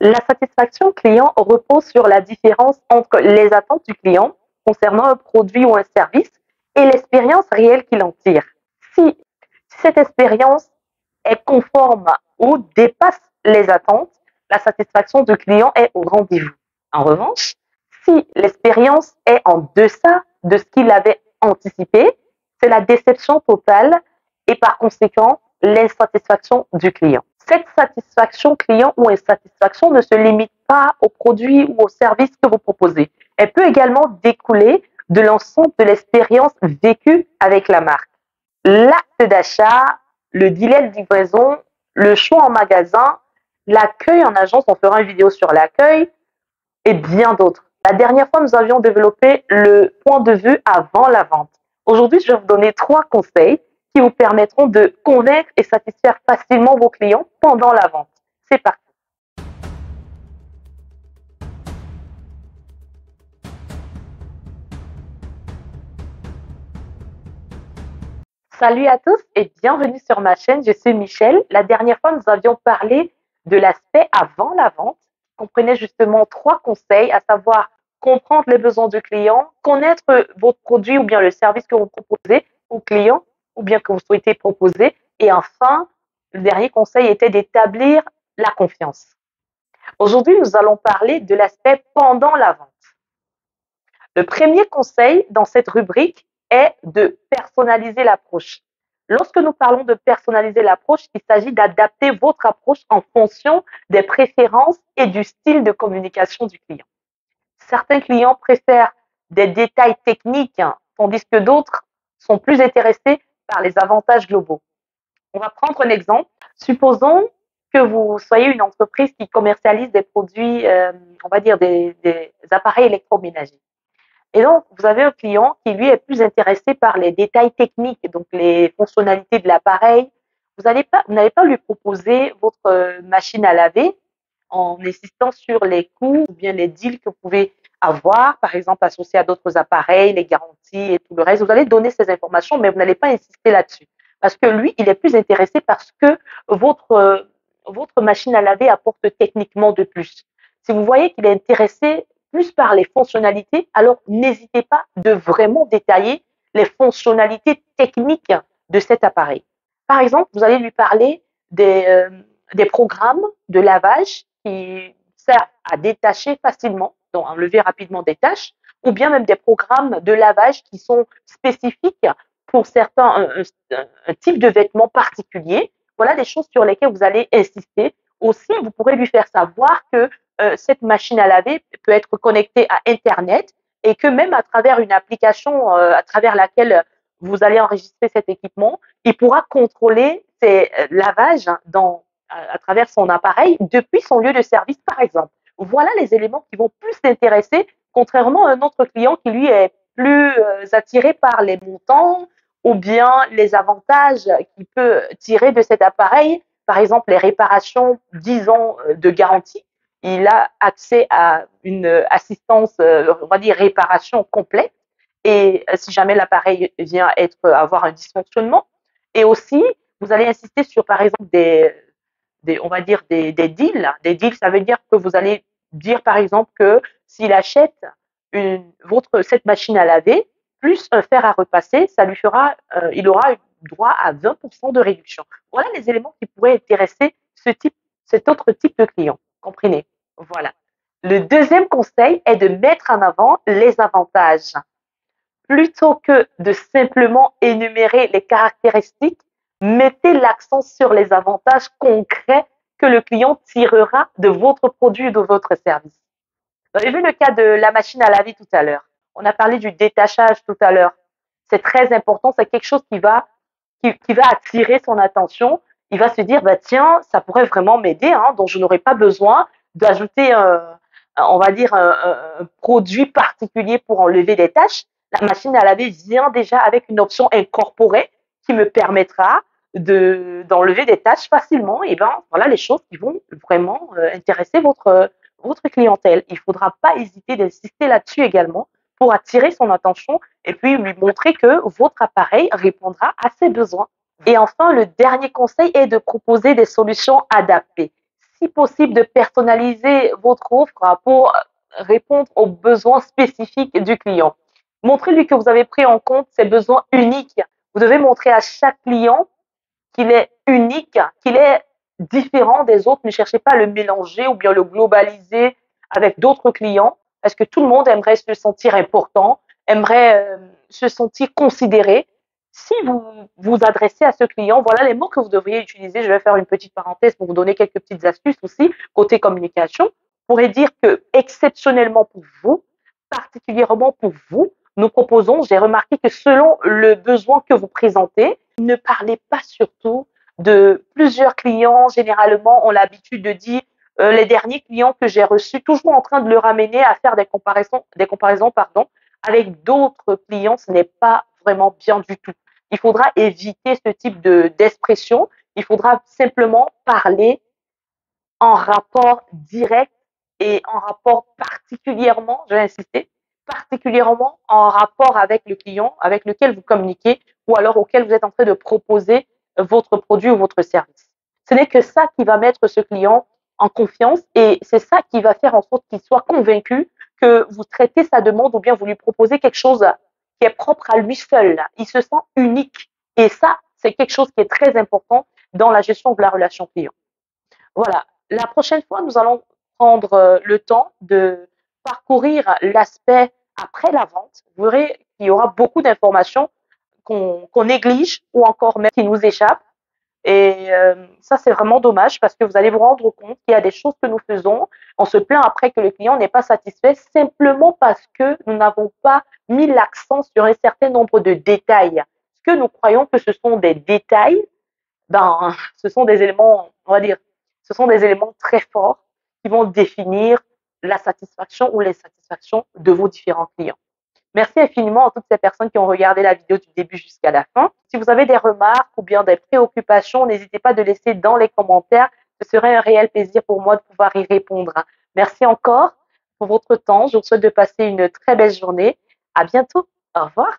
La satisfaction client repose sur la différence entre les attentes du client concernant un produit ou un service et l'expérience réelle qu'il en tire. Si cette expérience est conforme ou dépasse les attentes, la satisfaction du client est au rendez-vous. En revanche, si l'expérience est en deçà de ce qu'il avait anticipé, c'est la déception totale et par conséquent l'insatisfaction du client. Cette satisfaction client ou insatisfaction ne se limite pas au produit ou au service que vous proposez. Elle peut également découler de l'ensemble de l'expérience vécue avec la marque. L'acte d'achat, le délai de livraison, le choix en magasin, l'accueil en agence, on fera une vidéo sur l'accueil et bien d'autres. La dernière fois, nous avions développé le point de vue avant la vente. Aujourd'hui, je vais vous donner 3 conseils qui vous permettront de convaincre et satisfaire facilement vos clients pendant la vente. C'est parti. Salut à tous et bienvenue sur ma chaîne, je suis Michel. La dernière fois, nous avions parlé de l'aspect avant la vente, qui comprenait justement 3 conseils, à savoir comprendre les besoins du client, connaître votre produit ou bien le service que vous proposez au client ou bien que vous souhaitez proposer. Et enfin, le dernier conseil était d'établir la confiance. Aujourd'hui, nous allons parler de l'aspect pendant la vente. Le premier conseil dans cette rubrique est de personnaliser l'approche. Lorsque nous parlons de personnaliser l'approche, il s'agit d'adapter votre approche en fonction des préférences et du style de communication du client. Certains clients préfèrent des détails techniques, tandis que d'autres sont plus intéressés par les avantages globaux. On va prendre un exemple. Supposons que vous soyez une entreprise qui commercialise des produits, on va dire des appareils électroménagers. Et donc, vous avez un client qui, lui, est plus intéressé par les détails techniques, donc les fonctionnalités de l'appareil. Vous n'allez pas lui proposer votre machine à laver en insistant sur les coûts ou bien les deals que vous pouvez avoir, par exemple, associés à d'autres appareils, les garanties et tout le reste. Vous allez donner ces informations, mais vous n'allez pas insister là-dessus. Parce que lui, il est plus intéressé par ce que votre machine à laver apporte techniquement de plus. Si vous voyez qu'il est intéressé plus par les fonctionnalités, alors n'hésitez pas de vraiment détailler les fonctionnalités techniques de cet appareil. Par exemple, vous allez lui parler des programmes de lavage qui servent à détacher facilement, donc enlever rapidement des tâches, ou bien même des programmes de lavage qui sont spécifiques pour certains, un type de vêtements particulier. Voilà des choses sur lesquelles vous allez insister. Aussi, vous pourrez lui faire savoir que cette machine à laver peut être connectée à Internet et que même à travers une application à travers laquelle vous allez enregistrer cet équipement, il pourra contrôler ses lavages à travers son appareil depuis son lieu de service, par exemple. Voilà les éléments qui vont plus l'intéresser, contrairement à un autre client qui, lui, est plus attiré par les montants ou bien les avantages qu'il peut tirer de cet appareil, par exemple les réparations 10 ans de garantie. Il a accès à une assistance, on va dire réparation complète, et si jamais l'appareil vient avoir un dysfonctionnement. Et aussi, vous allez insister sur, par exemple, on va dire des deals. Des deals, ça veut dire que vous allez dire, par exemple, que s'il achète cette machine à laver, plus un fer à repasser, il aura droit à 20% de réduction. Voilà les éléments qui pourraient intéresser cet autre type de client. Comprenez? Voilà. Le deuxième conseil est de mettre en avant les avantages. Plutôt que de simplement énumérer les caractéristiques, mettez l'accent sur les avantages concrets que le client tirera de votre produit ou de votre service. Vous avez vu le cas de la machine à laver tout à l'heure. On a parlé du détachage tout à l'heure. C'est très important, c'est quelque chose qui va attirer son attention. Il va se dire, bah, tiens, ça pourrait vraiment m'aider, donc je n'aurai pas besoin d'ajouter on va dire un produit particulier pour enlever des tâches. La machine à laver vient déjà avec une option incorporée qui me permettra d'enlever des tâches facilement. Et ben voilà les choses qui vont vraiment intéresser votre clientèle. Il ne faudra pas hésiter d'insister là-dessus également pour attirer son attention et puis lui montrer que votre appareil répondra à ses besoins. Et enfin, le dernier conseil est de proposer des solutions adaptées. si possible, de personnaliser votre offre pour répondre aux besoins spécifiques du client. Montrez-lui que vous avez pris en compte ses besoins uniques. Vous devez montrer à chaque client qu'il est unique, qu'il est différent des autres. Ne cherchez pas à le mélanger ou bien le globaliser avec d'autres clients, parce que tout le monde aimerait se sentir important, aimerait se sentir considéré. Si vous vous adressez à ce client, voilà les mots que vous devriez utiliser. Je vais faire une petite parenthèse pour vous donner quelques petites astuces aussi côté communication. Vous pourrez dire que exceptionnellement pour vous, particulièrement pour vous, nous proposons, j'ai remarqué que selon le besoin que vous présentez, ne parlez pas surtout de plusieurs clients. Généralement, on a l'habitude de dire les derniers clients que j'ai reçus, toujours en train de le ramener à faire des comparaisons pardon, avec d'autres clients. Ce n'est pas vraiment bien du tout. Il faudra éviter ce type d'expression. Il faudra simplement parler en rapport direct et en rapport particulièrement, je vais insister, particulièrement en rapport avec le client avec lequel vous communiquez ou alors auquel vous êtes en train de proposer votre produit ou votre service. Ce n'est que ça qui va mettre ce client en confiance et c'est ça qui va faire en sorte qu'il soit convaincu que vous traitez sa demande ou bien vous lui proposez quelque chose qui est propre à lui seul. Il se sent unique et ça, c'est quelque chose qui est très important dans la gestion de la relation client. Voilà. La prochaine fois, nous allons prendre le temps de parcourir l'aspect après la vente. Vous verrez qu'il y aura beaucoup d'informations qu'on néglige ou encore même qui nous échappent. Et ça, c'est vraiment dommage parce que vous allez vous rendre compte qu'il y a des choses que nous faisons. On se plaint après que le client n'est pas satisfait simplement parce que nous n'avons pas mis l'accent sur un certain nombre de détails. Ce que nous croyons que ce sont des détails, ben, ce sont des éléments, on va dire, ce sont des éléments très forts qui vont définir la satisfaction ou l'insatisfaction de vos différents clients. Merci infiniment à toutes ces personnes qui ont regardé la vidéo du début jusqu'à la fin. Si vous avez des remarques ou bien des préoccupations, n'hésitez pas de laisser dans les commentaires. Ce serait un réel plaisir pour moi de pouvoir y répondre. Merci encore pour votre temps. Je vous souhaite de passer une très belle journée. À bientôt. Au revoir.